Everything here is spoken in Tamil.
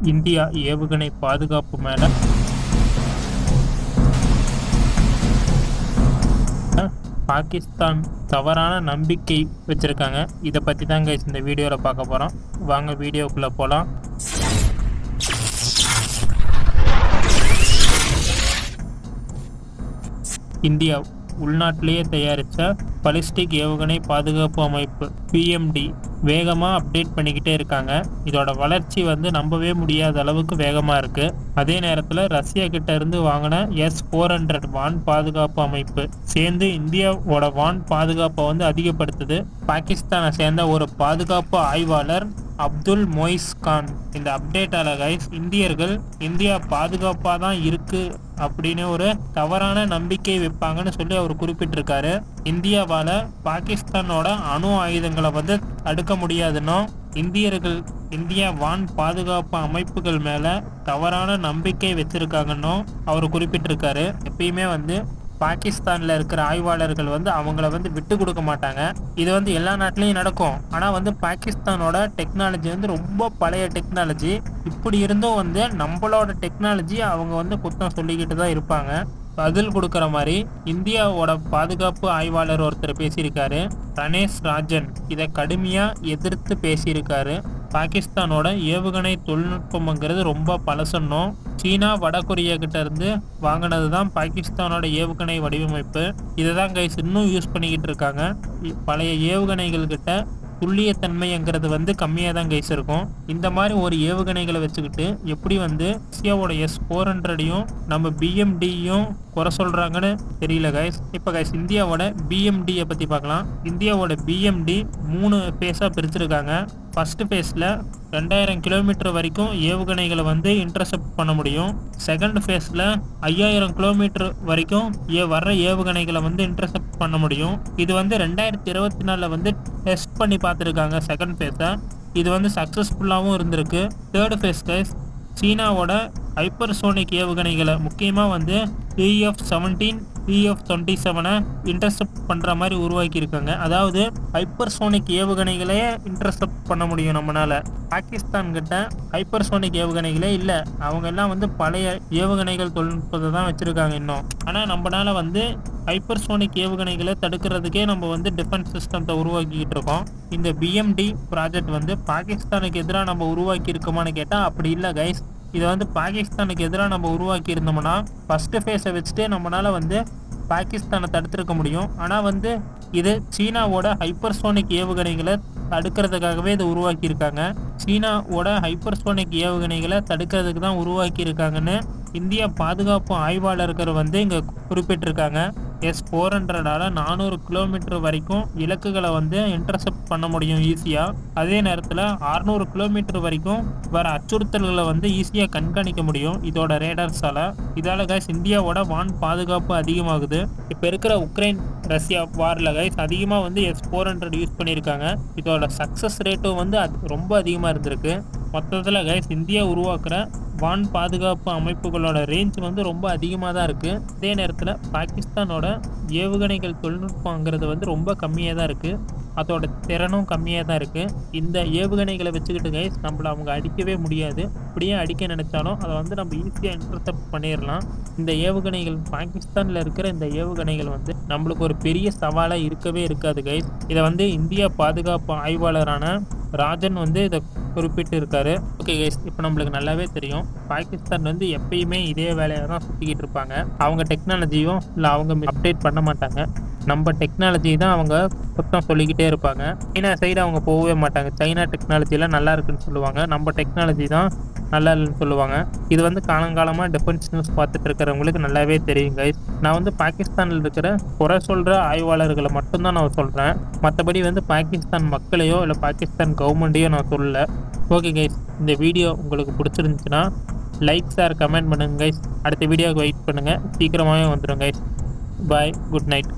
இந்தியா ஏவுகணை பாதுகாப்பு மேல பாகிஸ்தான் தவறான நம்பிக்கை வச்சிருக்காங்க. இதை பற்றி தாங்க இந்த வீடியோவில் பார்க்க போகிறோம். வாங்க வீடியோக்குள்ளே போகலாம். இந்தியா உள்நாட்டிலேயே தயாரித்த பாலிஸ்டிக் ஏவுகணை பாதுகாப்பு அமைப்பு PMD வேகமாக அப்டேட் பண்ணிக்கிட்டே இருக்காங்க. இதோட வளர்ச்சி நம்பவே முடியாத அளவுக்கு வேகமாக இருக்குது. அதே நேரத்தில் ரஷ்யா கிட்ட இருந்து வாங்கின S-400 வான் பாதுகாப்பு அமைப்பு சேர்ந்து இந்தியாவோட வான் பாதுகாப்பை அதிகப்படுத்துது. பாகிஸ்தானை சேர்ந்த ஒரு பாதுகாப்பு ஆய்வாளர் அப்துல் மொய்ஸ் கான் இந்த அப்டேட்டால கைஸ் இந்தியர்கள் இந்தியா பாதுகாப்பாக தான் இருக்கு அப்படின்னு ஒரு தவறான நம்பிக்கை வைப்பாங்கன்னு சொல்லி அவர் குறிப்பிட்டிருக்காரு. இந்தியாவால் பாகிஸ்தானோட அணு ஆயுதங்களை தடுக்க முடியாதுன்னு இந்தியா வான் பாதுகாப்பு அமைப்புகள் மேல தவறான நம்பிக்கை வச்சிருக்காங்கன்னு அவர் குறிப்பிட்டிருக்காரு. எப்பயுமே பாகிஸ்தானில் இருக்கிற ஆய்வாளர்கள் அவங்கள விட்டு கொடுக்க மாட்டாங்க. இது எல்லா நாட்டிலையும் நடக்கும். ஆனால் பாகிஸ்தானோட டெக்னாலஜி ரொம்ப பழைய டெக்னாலஜி. இப்படி இருந்தும் நம்மளோட டெக்னாலஜி அவங்க குத்தம் சொல்லிக்கிட்டு தான் இருப்பாங்க. பதில் கொடுக்குற மாதிரி இந்தியாவோட பாதுகாப்பு ஆய்வாளர் ஒருத்தர் பேசியிருக்காரு. ரனேஷ் ராஜன் இதை கடுமையாக எதிர்த்து பேசியிருக்காரு. பாகிஸ்தானோட ஏவுகணை தொழில்நுட்பம்ங்கிறது ரொம்ப பழசன்னும் சீனா வடகொரியா கிட்ட இருந்து வாங்கினது தான் பாகிஸ்தானோட ஏவுகணை வடிவமைப்பு. இதை தான் கைஸ் இன்னும் யூஸ் பண்ணிக்கிட்டு இருக்காங்க. பழைய ஏவுகணைகள் கிட்ட துல்லியத்தன்மைங்கிறது கம்மியாக தான் கைஸ் இருக்கும். இந்த மாதிரி ஒரு ஏவுகணைகளை வச்சுக்கிட்டு எப்படி ரஷ்யாவோட S-400யும் நம்ம BMDயும் குறை சொல்கிறாங்கன்னு தெரியல கைஸ். இப்போ கைஸ் இந்தியாவோட BMDயை பற்றி பார்க்கலாம். இந்தியாவோட BMD 3 ஃபேஸாக பிரிச்சிருக்காங்க. ஃபர்ஸ்ட் ஃபேஸில் 2000 கிலோமீட்டர் வரைக்கும் ஏவுகணைகளை இன்டர்செப்ட் பண்ண முடியும். செகண்ட் ஃபேஸில் 5000 கிலோமீட்டர் வரைக்கும் வர்ற ஏவுகணைகளை இன்டர்செப்ட் பண்ண முடியும். இது 2024 டெஸ்ட் பண்ணி பார்த்துருக்காங்க செகண்ட் ஃபேஸை. இது சக்ஸஸ்ஃபுல்லாகவும் இருந்திருக்கு. தேர்ட் ஃபேஸ் கைஸ் சீனாவோட ஹைப்பர்சோனிக் ஏவுகணைகளை முக்கியமாக EF-17 EF-27 இன்டர்செப்ட் பண்ணுற மாதிரி உருவாக்கியிருக்காங்க. அதாவது ஹைப்பர்சோனிக் ஏவுகணைகளே இன்டர்செப்ட் பண்ண முடியும் நம்மளால். பாகிஸ்தான் கிட்ட ஹைப்பர்சோனிக் ஏவுகணைகளே இல்லை. அவங்க எல்லாம் பழைய ஏவுகணைகள் தொழில்நுட்பத்தை தான் வச்சுருக்காங்க இன்னும். ஆனால் நம்மளால் ஹைப்பர்சோனிக் ஏவுகணைகளை தடுக்கிறதுக்கே நம்ம டிஃபென்ஸ் சிஸ்டத்தை உருவாக்கிக்கிட்டு இருக்கோம். இந்த BMD ப்ராஜெக்ட் பாகிஸ்தானுக்கு எதிராக நம்ம உருவாக்கி இருக்கோமான்னு கேட்டால் அப்படி இல்லை கைஸ். இதை பாகிஸ்தானுக்கு எதிராக நம்ம உருவாக்கி இருந்தோம்னா ஃபர்ஸ்ட் ஃபேஸை வச்சுட்டு நம்மளால் பாகிஸ்தானை தடுத்திருக்க முடியும். ஆனால் இது சீனாவோட ஹைப்பர்சோனிக் ஏவுகணைகளை தடுக்கிறதுக்காகவே இதை உருவாக்கியிருக்காங்க. சீனாவோட ஹைப்பர்சோனிக் ஏவுகணைகளை தடுக்கிறதுக்கு தான் உருவாக்கியிருக்காங்கன்னு இந்தியா பாதுகாப்பு ஆய்வாளர்கள் இங்கே குறிப்பிட்டிருக்காங்க. S-400ஆல் 400 கிலோமீட்டர் வரைக்கும் இலக்குகளை இன்டர்செப்ட் பண்ண முடியும் ஈஸியாக. அதே நேரத்தில் 600 கிலோமீட்டர் வரைக்கும் வர அச்சுறுத்தல்களை ஈஸியாக கண்காணிக்க முடியும் இதோட ரேடார்ஸால். இதால் கைஸ் இந்தியாவோட வான் பாதுகாப்பு அதிகமாகுது. இப்போ இருக்கிற உக்ரைன் ரஷ்யா வாரில் கைஸ் அதிகமாக S-400 யூஸ் பண்ணியிருக்காங்க. இதோட சக்ஸஸ் ரேட்டும் ரொம்ப அதிகமாக இருந்திருக்கு. மொத்தத்தில் கைஸ் இந்தியா உருவாக்குற வான் பாதுகாப்பு அமைப்புகளோட ரேஞ்ச் ரொம்ப அதிகமாக தான் இருக்குது. அதே நேரத்தில் பாகிஸ்தானோட ஏவுகணைகள் தொழில்நுட்பங்கிறது ரொம்ப கம்மியாக தான் இருக்குது. அதோட திறனும் கம்மியாக தான் இருக்குது. இந்த ஏவுகணைகளை வச்சுக்கிட்டு கைஸ் நம்மளை அவங்க அடிக்கவே முடியாது. அப்படியே அடிக்க நினைச்சாலும் அதை நம்ம ஈஸியாக இன்டர்செப்ட் பண்ணிடலாம். இந்த ஏவுகணைகள் பாகிஸ்தானில் இருக்கிற இந்த ஏவுகணைகள் நம்மளுக்கு ஒரு பெரிய சவாலாக இருக்கவே இருக்காது கைஸ். இதை இந்தியா பாதுகாப்பு ஆய்வாளரான ராஜன் இதை குறிப்பிட்டு இருக்காரு. ஓகே கைஸ், இப்போ நம்மளுக்கு நல்லாவே தெரியும் பாகிஸ்தான் எப்பயுமே இதே வேலையை தான் சுற்றிக்கிட்டு இருப்பாங்க. அவங்க டெக்னாலஜியும் இல்லை அவங்க அப்டேட் பண்ண மாட்டாங்க. நம்ம டெக்னாலஜி தான் அவங்க சுத்தம் சொல்லிக்கிட்டே இருப்பாங்க. சைனா சைடு அவங்க போகவே மாட்டாங்க. சைனா டெக்னாலஜிலாம் நல்லா இருக்குன்னு சொல்லுவாங்க. நம்ம டெக்னாலஜி தான் நல்லா இல்லைன்னு சொல்லுவாங்க. இது காலங்காலமாக டிஃபென்ஸ் நியூஸ் பார்த்துட்டு இருக்கிறவங்களுக்கு நல்லாவே தெரியும் கைஸ். நான் பாகிஸ்தானில் இருக்கிற குறை சொல்கிற ஆய்வாளர்களை மட்டும்தான் நான் சொல்கிறேன். மற்றபடி பாகிஸ்தான் மக்களையோ இல்லை பாகிஸ்தான் கவர்மெண்ட்டையோ நான் சொல்லலை. ஓகே கைஸ், இந்த வீடியோ உங்களுக்கு பிடிச்சிருந்துச்சுன்னா லைக் ஷேர் கமெண்ட் பண்ணுங்க கைஸ். அடுத்த வீடியோவுக்கு வெயிட் பண்ணுங்கள். சீக்கிரமாகவே வந்துடும் கைஸ். பாய், குட் நைட்.